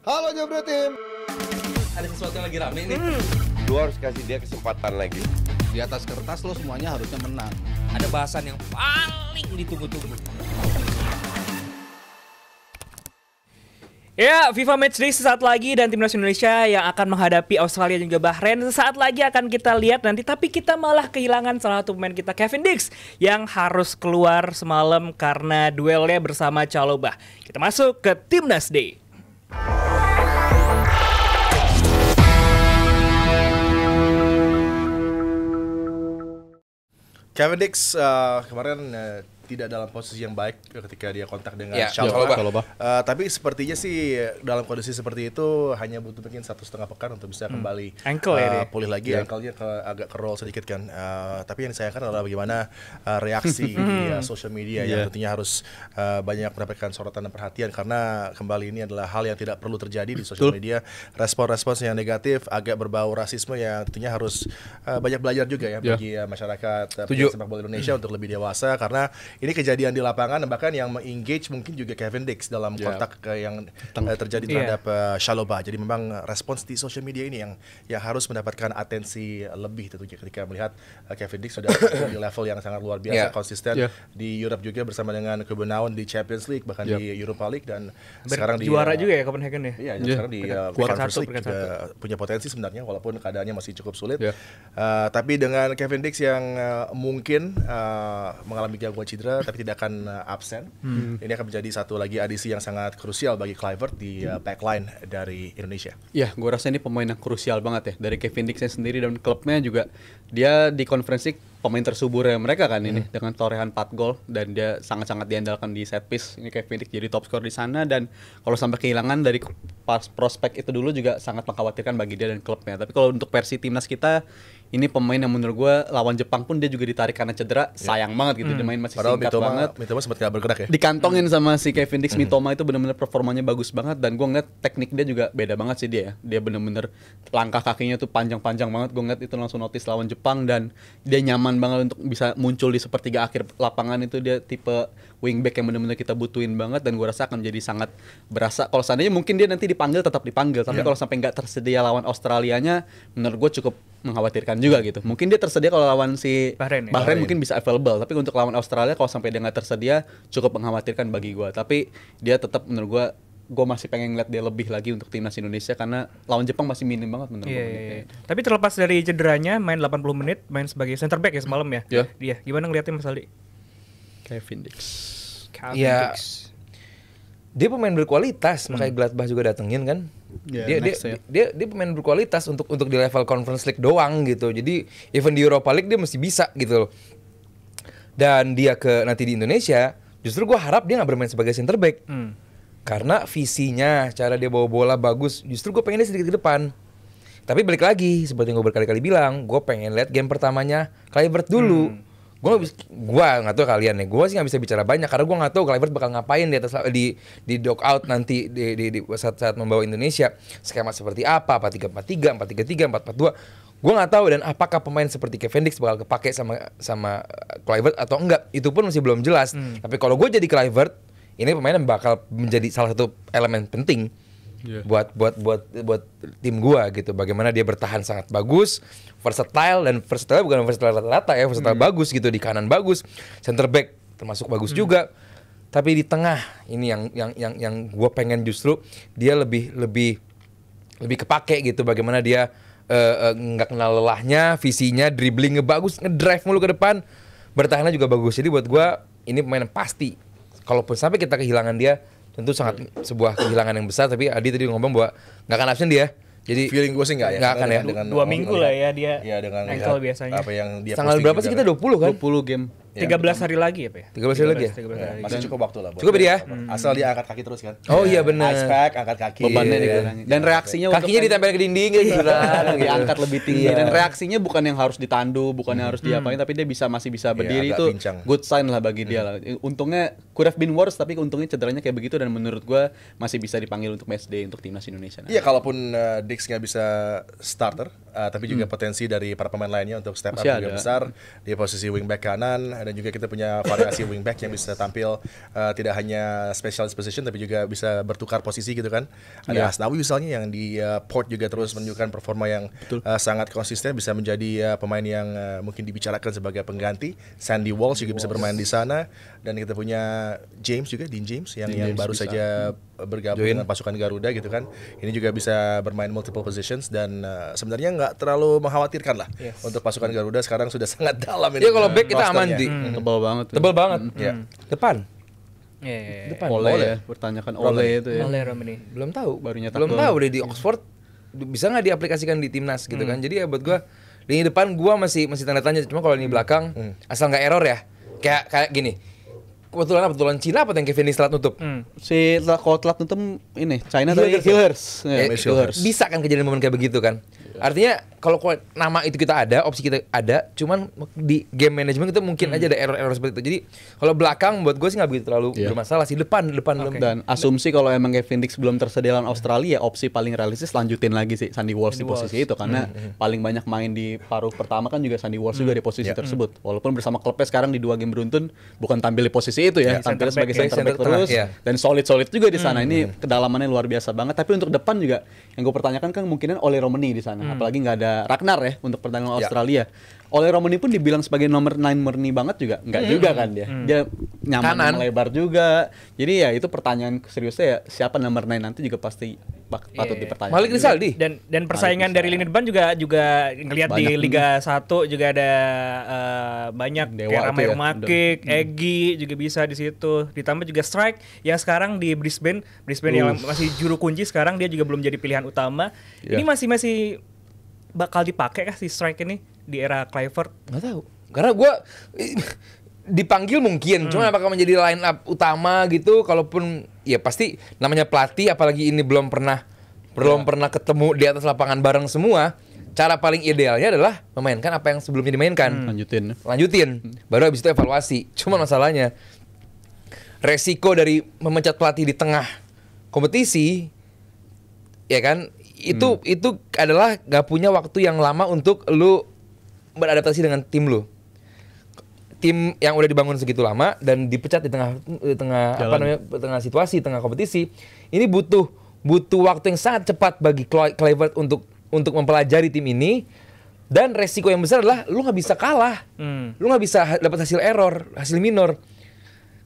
Halo Jabra Tim. Ada sesuatu yang lagi rame nih. Lu harus kasih dia kesempatan lagi. Di atas kertas lo semuanya harusnya menang. Ada bahasan yang paling ditunggu-tunggu. Ya, FIFA Matchday sesaat lagi dan timnas Indonesia yang akan menghadapi Australia dan juga Bahrain sesaat lagi akan kita lihat nanti. Tapi kita malah kehilangan salah satu pemain kita, Kevin Dix, yang harus keluar semalam karena duelnya bersama Chalobah. Kita masuk ke Timnas Day. Kevin Dix kemarin tidak dalam posisi yang baik ketika dia kontak dengan Chalobah. Tapi sepertinya sih dalam kondisi seperti itu hanya butuh mungkin 1,5 pekan untuk bisa kembali Ankle ya dia. pulih lagi. Ankle-nya agak ke roll sedikit kan. Tapi yang disayangkan adalah bagaimana reaksi di social media yang tentunya harus banyak mendapatkan sorotan dan perhatian karena kembali ini adalah hal yang tidak perlu terjadi di social media. Respon-respons yang negatif agak berbau rasisme yang tentunya harus banyak belajar juga ya bagi masyarakat sepak bola Indonesia untuk lebih dewasa karena ini kejadian di lapangan bahkan yang meng-engage mungkin juga Kevin Dix dalam kontak yang terjadi terhadap Chalobah. Jadi memang respons di social media ini yang harus mendapatkan atensi lebih tentunya ketika melihat Kevin Dix sudah di level yang sangat luar biasa konsisten di Europe juga bersama dengan Copenhagen di Champions League bahkan di Europa League dan sekarang di juara juga ya Copenhagen ya. Iya, sekarang di Conference League juga punya potensi sebenarnya walaupun keadaannya masih cukup sulit. Tapi dengan Kevin Dix yang mungkin mengalami gangguan cedera tapi tidak akan absen. Ini akan menjadi satu lagi adisi yang sangat krusial bagi Kluivert di backline dari Indonesia. Ya, gue rasa ini pemain yang krusial banget ya. Dari Kevin Dix sendiri dan klubnya juga dia di konferensi pemain tersuburnya mereka kan ini dengan torehan 4 gol dan dia sangat-sangat diandalkan di set piece. Ini Kevin Dix jadi top skor di sana dan kalau sampai kehilangan dari pas prospek itu dulu juga sangat mengkhawatirkan bagi dia dan klubnya. Tapi kalau untuk versi timnas kita ini pemain yang menurut gue lawan Jepang pun dia juga ditarik karena cedera, sayang banget gitu dia main masih Padahal singkat banget. Mitoma sempat gak bergerak ya. Dikantongin sama si Kevin Dix, Mitoma itu benar-benar performanya bagus banget dan gue ngeliat teknik dia juga beda banget sih dia. Dia benar-benar langkah kakinya tuh panjang-panjang banget. Gue ngeliat itu langsung notice lawan Jepang dan dia nyaman banget untuk bisa muncul di sepertiga akhir lapangan itu. Dia tipe wingback yang benar-benar kita butuhin banget dan gue rasa akan menjadi sangat berasa. Kalau seandainya mungkin dia nanti dipanggil tetap dipanggil, tapi kalau sampai nggak tersedia lawan Australianya, menurut gue cukup mengkhawatirkan juga gitu. Mungkin dia tersedia kalau lawan si Bahrain mungkin bisa available, tapi untuk lawan Australia kalau sampai dia nggak tersedia cukup mengkhawatirkan bagi gue. Tapi dia tetap menurut gue masih pengen ngeliat dia lebih lagi untuk timnas Indonesia karena lawan Jepang masih minim banget menurut gue. Tapi terlepas dari cederanya, main 80 menit, main sebagai center back ya semalam ya. Dia gimana ngeliatnya Mas Aldi? Kevin Dix. Dia pemain berkualitas, makanya Gladbach juga datengin kan. Dia pemain berkualitas untuk di level Conference League doang gitu. Jadi even di Europa League dia mesti bisa gitu loh. Dan dia nanti di Indonesia, justru gue harap dia nggak bermain sebagai center back. Karena visinya, cara dia bawa bola bagus. Justru gue pengen dia sedikit ke depan. Tapi balik lagi, seperti yang gue berkali-kali bilang, gue pengen lihat game pertamanya Kluivert dulu. Gue nggak tahu kalian nih, gue sih nggak bisa bicara banyak karena gue nggak tahu Kluivert bakal ngapain di atas di dock out nanti di saat membawa Indonesia, skema seperti apa 3-4-3, 4-3-3, 4-4-2, gue nggak tahu. Dan apakah pemain seperti Kevin Dix bakal kepake sama Kluivert atau enggak, itu pun masih belum jelas. Tapi kalau gue jadi Kluivert, ini pemain yang bakal menjadi salah satu elemen penting buat tim gua gitu. Bagaimana dia bertahan sangat bagus, versatile bukan versatile rata-rata ya, versatile bagus gitu, di kanan bagus, center back termasuk bagus juga. Tapi di tengah ini yang gua pengen justru dia lebih kepake gitu. Bagaimana dia nggak kenal lelahnya, visinya, dribblingnya bagus, ngedrive mulu ke depan, bertahannya juga bagus. Jadi buat gua ini pemain yang pasti. Kalaupun sampai kita kehilangan dia, tentu sangat sebuah kehilangan yang besar. Tapi Adi tadi ngomong bahwa nggak akan absen dia. Jadi feeling gue sih nggak akan ya. 2 minggu lah ya dia. Iya, dengan ankle biasanya. Apa yang dia tanggal berapa sih kita 20 kan? 20 game. 13 hari lagi ya Pak ya? 13 hari lagi ya? Masih cukup waktu lah. Cukup dia? Asal dia angkat kaki terus kan. Oh iya benar. Ice pack, angkat kaki. Bebannya dikurangi. Dan reaksinya kakinya ditempel ke dinding gitu. Diangkat lebih tinggi dan reaksinya bukan yang harus ditandu, bukan yang harus diapain, tapi dia masih bisa berdiri. Itu good sign lah bagi dia lah. Untungnya could have been worse, tapi untungnya cederanya kayak begitu dan menurut gue masih bisa dipanggil untuk matchday untuk timnas Indonesia. Iya, kalaupun Dix nggak bisa starter, tapi juga potensi dari para pemain lainnya untuk step up juga besar di posisi wingback kanan. dan juga kita punya variasi wingback yang bisa tampil tidak hanya specialist position tapi juga bisa bertukar posisi gitu kan. Ada Asnawi misalnya yang di Port juga terus menunjukkan performa yang sangat konsisten, bisa menjadi pemain yang mungkin dibicarakan sebagai pengganti. Sandy Walsh juga bisa bermain di sana, dan kita punya Dean James yang baru bisa. saja bergabung dengan pasukan Garuda gitu kan. Ini juga bisa bermain multiple positions dan sebenarnya nggak terlalu mengkhawatirkan lah untuk pasukan Garuda sekarang sudah sangat dalam ini. Ya kalau back kita aman rosternya. di Tebal banget. tebal banget. Depan. Depan. Oleh ya, bertanyakan Oleh itu ya. Oleh Romani. Belum tahu. Baru nyetak Belum gol. tahu deh di Oxford bisa nggak diaplikasikan di timnas gitu kan. Jadi ya buat gua lini depan gua masih tanda tanya. Cuma kalau lini belakang asal nggak error ya. Kayak gini. Kebetulan Cina apa yang Kevin Nislat nutup? Kalau telat nutup ini China tadi Hillers. Hillers. Bisa kan kejadian momen kayak begitu kan? Artinya kalau nama itu kita ada, opsi kita ada, cuman di game management itu mungkin aja ada error-error seperti itu. Jadi kalau belakang buat gue sih nggak begitu terlalu bermasalah sih. Depan belum. Dan asumsi kalau emang Kevin Dix belum tersedia lawan Australia, opsi paling realistis lanjutin lagi sih Sandy Walsh di posisi itu, karena paling banyak main di paruh pertama kan juga Sandy Walsh juga di posisi tersebut. Walaupun bersama klubnya sekarang di 2 game beruntun bukan tampil di posisi itu ya, tampil sebagai center back terus dan solid juga di sana. Ini kedalamannya luar biasa banget. Tapi untuk depan juga yang gue pertanyakan kan kemungkinan Oleh Romani di sana. Apalagi nggak ada Ragnar ya untuk pertandingan Australia. Oleh Romani pun dibilang sebagai nomor 9 murni banget juga enggak juga kan dia. Dia nyaman melebar juga. Jadi ya itu pertanyaan seriusnya ya, siapa nomor 9 nanti juga pasti patut dipertanyakan. Malik Rizaldi. Dan persaingan dari lini depan juga ngelihat di Liga 1 juga ada banyak Dewa kayak Ramai itu ya. Rumakik, Egy juga bisa di situ. Ditambah juga Strike yang sekarang di Brisbane yang masih juru kunci, sekarang dia juga belum jadi pilihan utama. Ini masih bakal dipakai kah si Strike ini di era Kluivert? Nggak tahu. Karena gue dipanggil mungkin, cuma apakah menjadi line up utama gitu? Kalaupun ya pasti namanya pelatih, apalagi ini belum pernah ketemu di atas lapangan bareng semua. Cara paling idealnya adalah memainkan apa yang sebelumnya dimainkan. Lanjutin. Baru habis itu evaluasi. Cuma masalahnya resiko dari memecat pelatih di tengah kompetisi, ya kan? Itu adalah gak punya waktu yang lama untuk lu beradaptasi dengan tim lu. Tim yang udah dibangun segitu lama dan dipecat di tengah situasi, tengah kompetisi, ini butuh waktu yang sangat cepat bagi Kluivert untuk mempelajari tim ini, dan resiko yang besar adalah lu nggak bisa kalah, lu nggak bisa dapat hasil minor.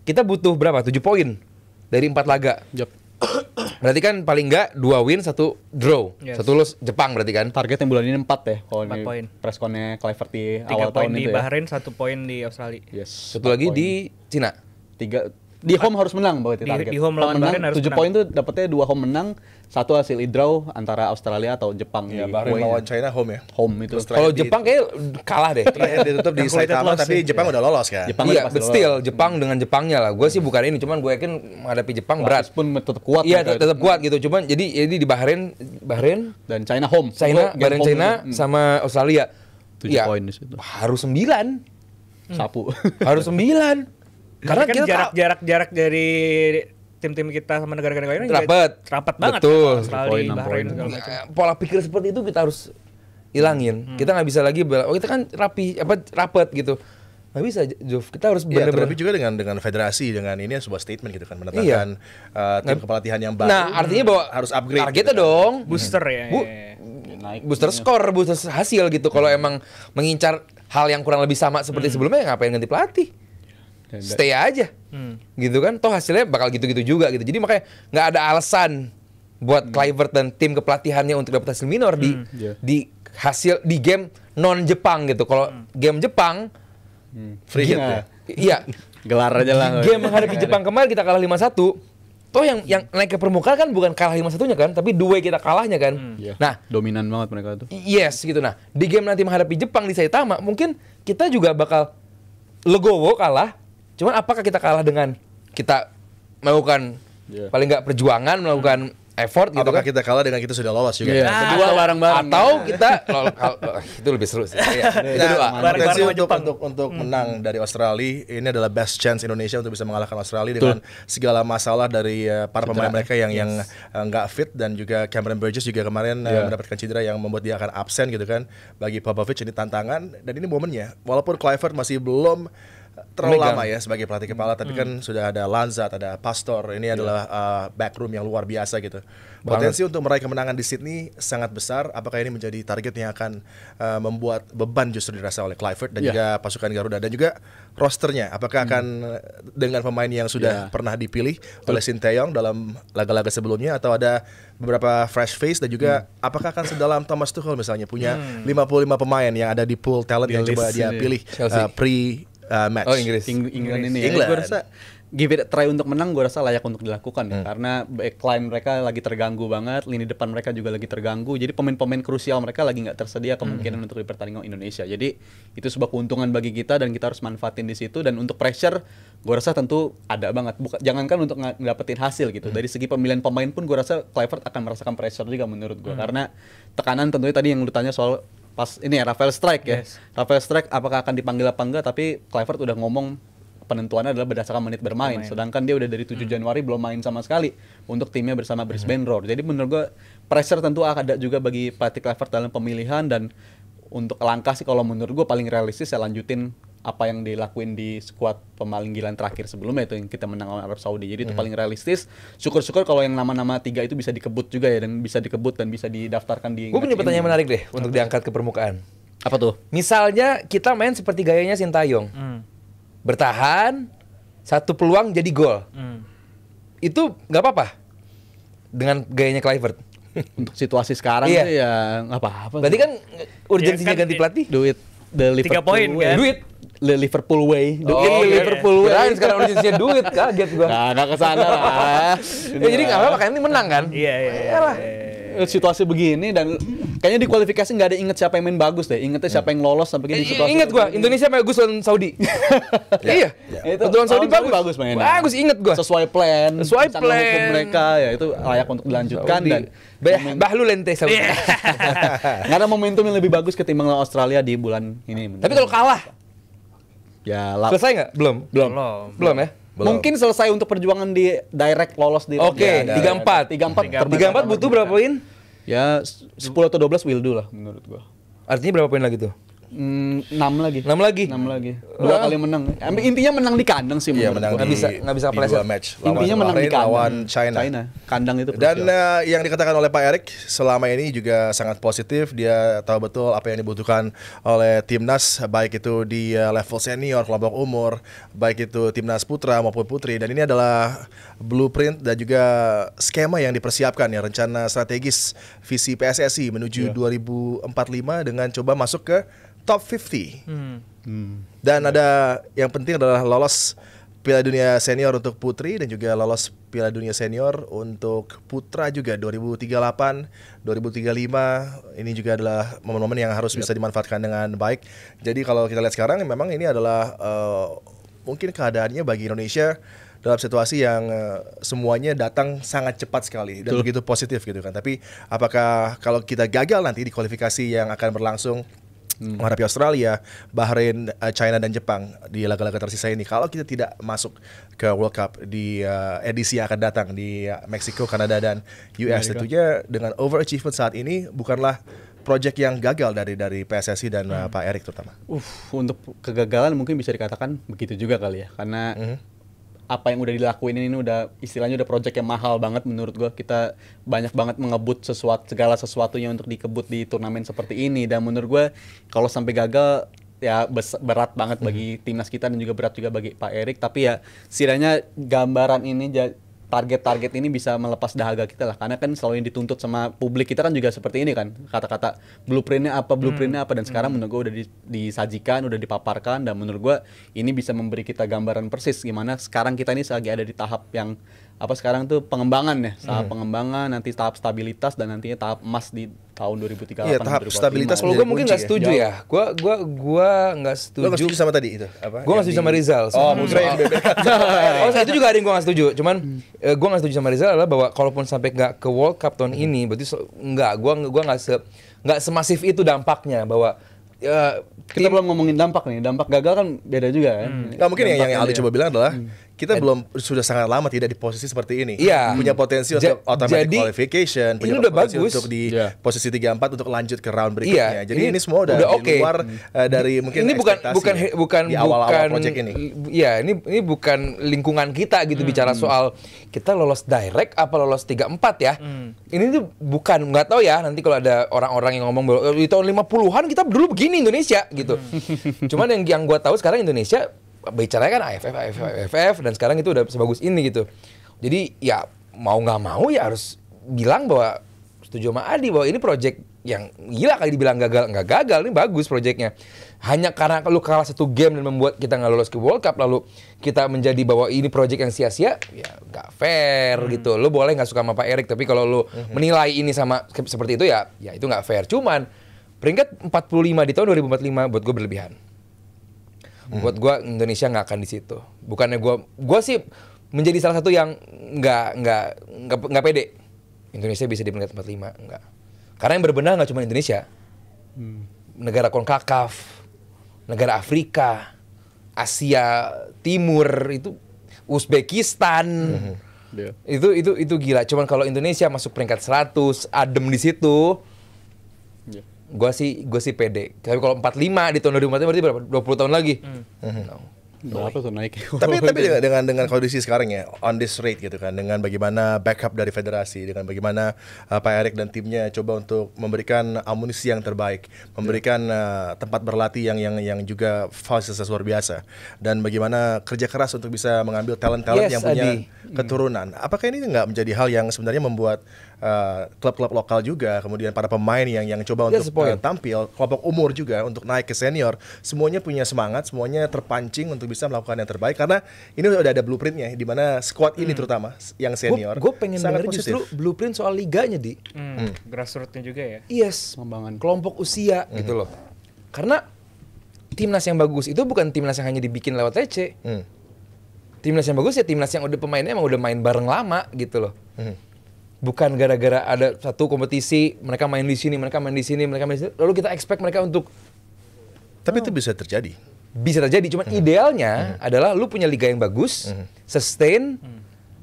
Kita butuh berapa? 7 poin dari 4 laga. Berarti kan paling enggak 2 win, 1 draw. 1 loss Jepang berarti kan. Target yang bulan ini 4 ya. Kalau 4 poin. Pressconnya Kluivert di 3 awal poin tahun di itu Bahrain, 1 poin di Australia. Yes. 1 lagi di Cina. 3 di home harus menang berarti target. Di home lawan Bahrain harus 7 menang. poin tuh dapetnya 2 home menang, 1 hasil draw antara Australia atau Jepang Ya, di Bahrain away-nya. lawan China home ya. Home itu. Terus Kalau Jepang kayak kalah deh. Terakhir ditutup di Calculated Saitama, loss tapi ya. Jepang udah lolos kan. Jepang Iya, udah pasti but still Jepang dengan Jepangnya lah. Gue sih bukan ini, cuman gue yakin menghadapi Jepang berat. pun tetap kuat. Iya, mereka itu. tetap kuat gitu. Cuman jadi di Bahrain Dan China home. Bahrain China sama Australia. 7 Iya, poin di situ. harus 9. Sapu. Harus 9. Karena kan kita jarak dari tim-tim kita sama negara-negara lain rapat banget. Betul. Kan? Australia, 6 poin. Bahrain segala macam. Pola pikir seperti itu kita harus hilangin. Kita nggak bisa lagi kita kan rapet gitu. Nggak bisa, Jov. Kita harus Iya, benar-benar. terlebih juga dengan federasi, dengan ini sebuah statement gitu kan, menetapkan tim kepelatihan yang baru. Nah, artinya bahwa harus upgrade. targetnya gitu kan. dong. Booster ya. Naik. Booster skor, booster hasil gitu. Kalau emang mengincar hal yang kurang lebih sama seperti sebelumnya, ya ngapain ganti pelatih? Stay aja, gitu kan? Toh hasilnya bakal gitu-gitu juga gitu. Jadi makanya nggak ada alasan buat Kluivert dan tim kepelatihannya untuk dapat hasil minor di hasil di game non Jepang gitu. Kalau game Jepang, Free hit ya. iya. Gelar aja lah. Game menghadapi Jepang kemarin kita kalah 5-1. Toh yang naik ke permukaan kan bukan kalah 5-1-nya kan, tapi 2 kita kalahnya kan. Iya. Nah, Dominan banget mereka tuh. yes gitu. Nah, di game nanti menghadapi Jepang di Saitama, mungkin kita juga bakal legowo kalah. Cuman apakah kita kalah dengan kita melakukan paling nggak perjuangan, melakukan effort gitu Apakah kan? kita kalah dengan kita sudah lolos juga? Iya. kan? Kedua bareng-bareng. Atau kita itu lebih seru sih. Iya. Itu Nah, doa. Bareng-bareng sama Jepang. untuk menang dari Australia, ini adalah best chance Indonesia untuk bisa mengalahkan Australia dengan segala masalah dari para pemain mereka yang nggak fit, dan juga Cameron Burgess juga kemarin mendapatkan cedera yang membuat dia akan absen gitu kan. Bagi Popovic ini tantangan, dan ini momennya. Walaupun Kluivert masih belum terlalu memegang. lama ya sebagai pelatih kepala, tapi kan sudah ada Lanzat, ada Pastor. Ini adalah backroom yang luar biasa gitu. Potensi untuk meraih kemenangan di Sydney sangat besar. Apakah ini menjadi target yang akan membuat beban justru dirasa oleh Clifford dan juga pasukan Garuda, dan juga rosternya? Apakah akan dengan pemain yang sudah pernah dipilih oleh Sinteyong dalam laga-laga sebelumnya, atau ada beberapa fresh face, dan juga apakah akan sedalam Thomas Tuchel misalnya punya 55 pemain yang ada di pool talent yang coba dia pilih pre-match. Oh, Inggris. England ini England. ya. Gue rasa give it a try untuk menang, gue rasa layak untuk dilakukan ya. Karena backline mereka lagi terganggu banget, lini depan mereka juga lagi terganggu. Jadi pemain-pemain krusial mereka lagi nggak tersedia kemungkinan untuk di pertandingan Indonesia. Jadi itu sebuah keuntungan bagi kita dan kita harus manfaatin di situ. Dan untuk pressure, gue rasa tentu ada banget. Jangankan untuk dapetin hasil gitu. Dari segi pemilihan pemain pun gue rasa Clifford akan merasakan pressure juga menurut gue. Karena tekanan tentunya tadi yang lu tanya soal pas ini ya Rafael Strike ya. Rafael Strike apakah akan dipanggil apa enggak, tapi Clifford udah ngomong penentuannya adalah berdasarkan menit bermain. Sedangkan dia udah dari 7 Januari belum main sama sekali untuk timnya bersama Brisbane Roar. Jadi menurut gue pressure tentu ada juga bagi pelatih Clifford dalam pemilihan. Dan untuk langkah sih kalau menurut gue paling realistis saya lanjutin apa yang dilakuin di skuad pemanggilan terakhir sebelumnya, itu yang kita menang lawan Arab Saudi. Jadi itu paling realistis. Syukur-syukur kalau yang nama-nama 3 itu bisa dikebut juga ya, dan bisa dikebut dan bisa didaftarkan di. Gue punya pertanyaan menarik deh untuk diangkat ke permukaan. Apa tuh? Misalnya kita main seperti gayanya Sintayong, bertahan, satu peluang jadi gol, itu nggak apa-apa dengan gayanya Clifford. Untuk situasi sekarang Iya. sih ya nggak apa-apa. Berarti kan urgensinya Ya kan, ganti pelatih. Do it the 3 Liverpool poin way. kan? Duit. The Liverpool way. Do it the oke. Liverpool way. Kirain sekarang urgensinya duit, kaget gua. Nah, nggak kesana lah. Ya, jadi nggak apa-apa, kan ini menang kan? Iya. Iyalah. Situasi begini dan kayaknya di kualifikasi nggak ada inget siapa yang main bagus deh. Ingetnya siapa yang lolos sampai di situasi. Ingat gua, Indonesia bagus lawan Saudi. Iya. Itu Lawan Saudi bagus. mainnya. Bagus, inget gua. Sesuai plan. Sesuai bisa plan. ngehukum mereka ya, itu layak untuk dilanjutkan. Dan Bahlu lente Saudi. nggak ada momentum yang lebih bagus ketimbang lawan Australia di bulan ini. Tapi kalau kalah, ya selesai nggak? Belum ya? mungkin selesai untuk perjuangan di direct lolos di Oke, 3-4. 3-4 butuh berapa poin? ya 10 atau 12 will do lah menurut gua. Artinya berapa poin lagi tuh? 6 lagi. 6 lagi. 6 lagi. 2 kali menang. Intinya menang di kandang sih Iya, menurut menang gua. Nggak bisa di pleset. 2 match. Intinya menang di Bahrain, kandang. lawan China. Kandang itu Dan crucial. yang dikatakan oleh Pak Erik selama ini juga sangat positif. Dia tahu betul apa yang dibutuhkan oleh timnas, baik itu di level senior, kelompok umur, baik itu timnas putra maupun putri. Dan ini adalah blueprint dan juga skema yang dipersiapkan ya, rencana strategis visi PSSI menuju 2045 dengan coba masuk ke top 50. Dan ada yang penting adalah lolos Piala Dunia Senior untuk putri dan juga lolos Piala Dunia Senior untuk putra juga 2038, 2035. Ini juga adalah momen-momen yang harus bisa dimanfaatkan dengan baik. Jadi kalau kita lihat sekarang memang ini adalah mungkin keadaannya bagi Indonesia dalam situasi yang semuanya datang sangat cepat sekali dan begitu positif gitu kan. Tapi apakah kalau kita gagal nanti di kualifikasi yang akan berlangsung menghadapi Australia, Bahrain, China dan Jepang di laga-laga tersisa ini, kalau kita tidak masuk ke World Cup di edisi yang akan datang di Meksiko, Kanada dan US, tentunya dengan overachievement saat ini bukanlah project yang gagal dari PSSI dan Pak Erik terutama. Untuk kegagalan mungkin bisa dikatakan begitu juga kali ya. Karena apa yang udah dilakuin ini udah istilahnya udah project yang mahal banget menurut gua. Kita banyak banget mengebut segala sesuatunya untuk dikebut di turnamen seperti ini, dan menurut gua kalau sampai gagal ya berat banget bagi timnas kita dan juga berat juga bagi Pak Erik. Tapi ya setidaknya gambaran ini target-target ini bisa melepas dahaga kita lah, karena kan selalu yang dituntut sama publik kita kan juga seperti ini kan, kata-kata blueprintnya apa, dan sekarang menurut gue udah disajikan, udah dipaparkan, dan menurut gue ini bisa memberi kita gambaran persis gimana sekarang kita ini lagi ada di tahap yang sekarang tuh pengembangan ya, tahap pengembangan, nanti tahap stabilitas, dan nantinya tahap emas di tahun 2038. Iya, tahap stabilitas. Kalau gue mungkin nggak setuju ya. Gue nggak setuju. Lo nggak setuju sama tadi itu? Gue nggak setuju sama Rizal. Itu juga ada yang gue nggak setuju. Cuman gue nggak setuju sama Rizal adalah bahwa kalaupun sampai nggak ke World Cup tahun ini, berarti gue nggak semasif itu dampaknya, bahwa kita belum ngomongin dampak nih. Dampak gagal kan beda juga kan. Nah, mungkin yang Aldi coba bilang adalah kita sudah sangat lama tidak di posisi seperti ini. Iya. Punya potensi untuk automatic qualification, punya ini udah potensi bagus untuk di posisi 3-4 untuk lanjut ke round berikutnya. Iya, Jadi ini semua udah di luar dari mungkin ini bukan di awal-awal project ini. Iya, ini bukan lingkungan kita gitu bicara soal kita lolos direct apa lolos 3-4 ya. Ini tuh bukan, nggak tahu ya nanti kalau ada orang-orang yang ngomong bahwa di tahun 50-an kita dulu begini Indonesia gitu. Cuman yang gua tahu sekarang Indonesia bicaranya kan AFF dan sekarang itu udah sebagus ini gitu. Jadi ya mau nggak mau ya harus bilang bahwa setuju sama Adi bahwa ini project yang gila kali dibilang gagal, nggak gagal, ini bagus projectnya. Hanya karena lu kalah satu game dan membuat kita nggak lolos ke World Cup lalu kita menjadi bahwa ini project yang sia-sia, ya nggak fair gitu. Lu boleh nggak suka sama Pak Erik, tapi kalau lu menilai ini sama seperti itu ya itu nggak fair. Cuman peringkat 45 di tahun 2045 buat gue berlebihan. Buat gue Indonesia nggak akan di situ. Bukannya gue sih menjadi salah satu yang nggak pede. Indonesia bisa di peringkat 45 enggak. Karena yang berbenah nggak cuma Indonesia. Negara CONCACAF, negara Afrika, Asia Timur itu Uzbekistan. Itu gila. Cuman kalau Indonesia masuk peringkat 100, adem di situ. Gue sih pede. Tapi kalau 45 di tahun 2045 berarti berapa? 20 tahun lagi. Berapa tuh naik? Tapi dengan kondisi sekarang ya, on this rate gitu kan, dengan bagaimana backup dari federasi, dengan bagaimana Pak Erik dan timnya coba untuk memberikan amunisi yang terbaik, memberikan tempat berlatih yang juga fasilitas luar biasa, dan bagaimana kerja keras untuk bisa mengambil talent-talent yang punya keturunan. Apakah ini nggak menjadi hal yang sebenarnya membuat klub-klub lokal juga, kemudian para pemain yang coba untuk tampil, kelompok umur juga untuk naik ke senior, semuanya punya semangat, semuanya terpancing untuk bisa melakukan yang terbaik karena ini udah ada blueprintnya di mana squad ini terutama yang senior. Gue pengen denger justru blueprint soal liganya di grassrootsnya juga ya. Yes, kelompok usia gitu loh. Karena timnas yang bagus itu bukan timnas yang hanya dibikin lewat receh. Timnas yang bagus ya timnas yang udah pemainnya emang udah main bareng lama gitu loh. Bukan gara-gara ada satu kompetisi mereka main di sini, mereka main di sini, lalu kita expect mereka untuk. Tapi itu bisa terjadi. Bisa terjadi, cuman idealnya adalah lu punya liga yang bagus, sustain,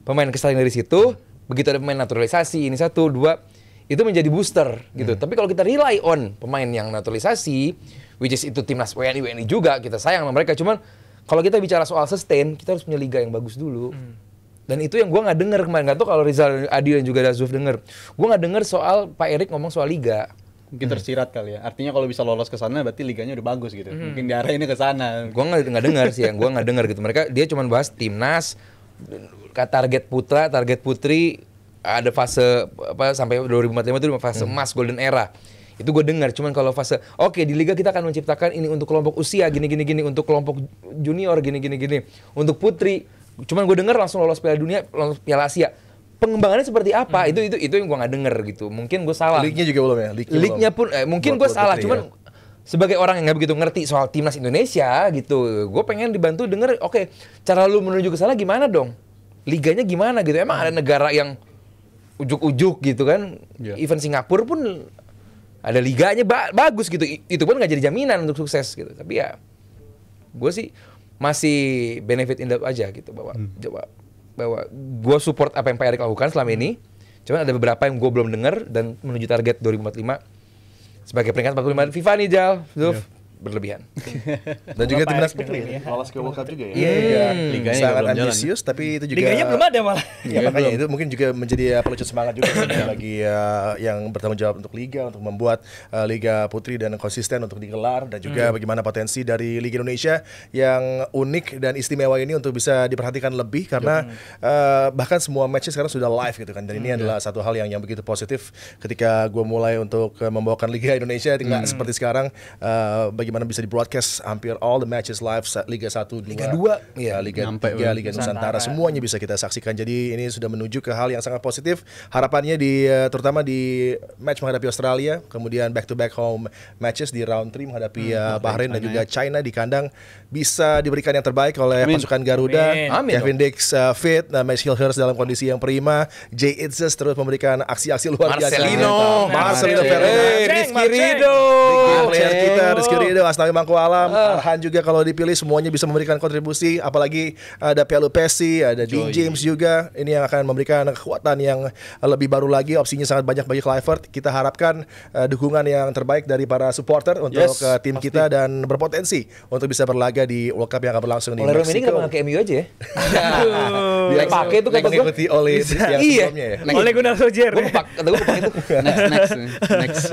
pemain kesaling dari situ, begitu ada pemain naturalisasi, ini 1, 2, itu menjadi booster gitu. Tapi kalau kita rely on pemain yang naturalisasi, which is itu timnas WNI juga, kita sayang sama mereka, cuman kalau kita bicara soal sustain, kita harus punya liga yang bagus dulu. Dan itu yang gue nggak dengar kemarin, nggak tahu kalau Rizal, Adi dan juga Dazuf denger. Gue nggak dengar soal Pak Erik ngomong soal liga. Mungkin tersirat kali ya. Artinya kalau bisa lolos ke sana berarti liganya udah bagus gitu. Mungkin diarahinnya ke sana. Gue nggak dengar sih, yang gue nggak dengar gitu. Dia cuma bahas timnas, target putra, target putri, ada fase apa sampai 2045 itu fase emas golden era. Itu gue dengar. Cuman kalau fase oke, di liga kita akan menciptakan ini untuk kelompok usia gini, untuk kelompok junior gini, untuk putri. Cuman gue dengar langsung lolos Piala Dunia, lolos Piala Asia. Pengembangannya seperti apa? Itu yang gue nggak denger gitu. Mungkin gue salah. Lignya juga belum ya. Lignya pun mungkin gue salah. Cuman sebagai orang yang nggak begitu ngerti soal timnas Indonesia gitu, gue pengen dibantu denger. Oke, cara lu menuju ke sana gimana dong? Liganya gimana gitu? Emang ada negara yang ujuk-ujuk gitu kan? Even Singapura pun ada liganya bagus gitu. Itu pun nggak jadi jaminan untuk sukses gitu. Tapi ya, gue sih masih benefit in doubt aja gitu bahwa gue support apa yang Pak Erik lakukan selama ini. Cuman ada beberapa yang gue belum dengar dan menuju target 2045 sebagai peringkat 45 FIFA nih Jal, berlebihan. Dan juga timnas putri lolos ke World Cup juga ya. Liganya sangat ambisius tapi itu juga liganya belum ada malah. Ya makanya itu mungkin juga menjadi pelucut semangat juga bagi yang bertanggung jawab untuk liga, untuk membuat liga putri dan konsisten untuk digelar, dan juga bagaimana potensi dari Liga Indonesia yang unik dan istimewa ini untuk bisa diperhatikan lebih karena bahkan semua matchnya sekarang sudah live gitu kan. Dan ini adalah satu hal yang begitu positif ketika gue mulai untuk membawakan Liga Indonesia tidak seperti sekarang bagaimana bisa di-broadcast hampir all the matches live Liga 1, 2, Liga 2, Liga 3, Liga Nusantara, semuanya bisa kita saksikan. Jadi ini sudah menuju ke hal yang sangat positif. Harapannya terutama di match menghadapi Australia, kemudian back-to-back home matches di round 3 menghadapi Bahrain dan juga China di kandang bisa diberikan yang terbaik oleh pasukan Garuda. Kevin Dix fit, Max Hilhurst dalam kondisi yang prima, Jay Itzes terus memberikan aksi-aksi luar biasa. Marcelino Ferdinand, Rizky Ridho, player kita Rizky Ridho Aduh, Asnawi Mangkualam, Arhan juga kalau dipilih semuanya bisa memberikan kontribusi, apalagi ada Pialu Pessi, ada Dean James juga. Ini yang akan memberikan kekuatan yang lebih baru lagi, opsinya sangat banyak bagi Kluivert. Kita harapkan dukungan yang terbaik dari para supporter untuk tim kita dan berpotensi untuk bisa berlaga di World Cup yang akan berlangsung di Oleh Rom ini Meksiko. kenapa nggak ke MU aja ya? Dia pakai itu kata gue. Mengikuti oleh yang sebelumnya ya. Oleh Gunnar Solskjaer. Gue pakai itu. Next.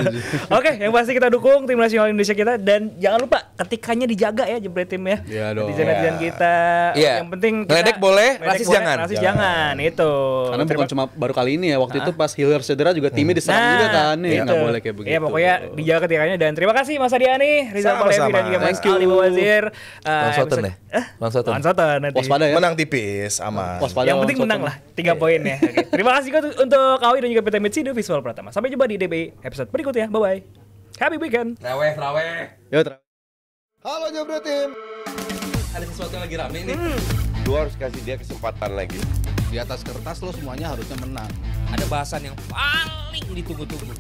Oke, yang pasti kita dukung tim nasional Indonesia kita dan jangan lupa ketikanya dijaga ya Jebret tim ya. Iya dong. Netizen kita. Iya. Yang penting Ngeledek boleh, rasis jangan. Rasis jangan. Itu. Karena bukan cuma baru kali ini ya, waktu itu pas Hiller cedera juga timnya diserang juga kan. Nih, nggak boleh kayak begitu. Iya, pokoknya dijaga ketikanya dan terima kasih Mas Adiani, Rizal Sama-sama. Palevi dan juga Mas Thank you. Ali Bawazir. Langsung ya. Langsung. Langsung nanti. Waspada ya. Menang tipis, aman. Waspada. Yang penting menang lah 3 poin ya. Oke. Terima kasih untuk Awi dan juga PT Mitsindo Visual Pratama. Sampai jumpa di DBI episode berikutnya. Bye bye. Happy weekend. Traweh. Yo, Halo Jebret Tim. Ada sesuatu yang lagi rame nih. Lu harus kasih dia kesempatan lagi. Di atas kertas lo semuanya harusnya menang. Ada bahasan yang paling ditunggu-tunggu.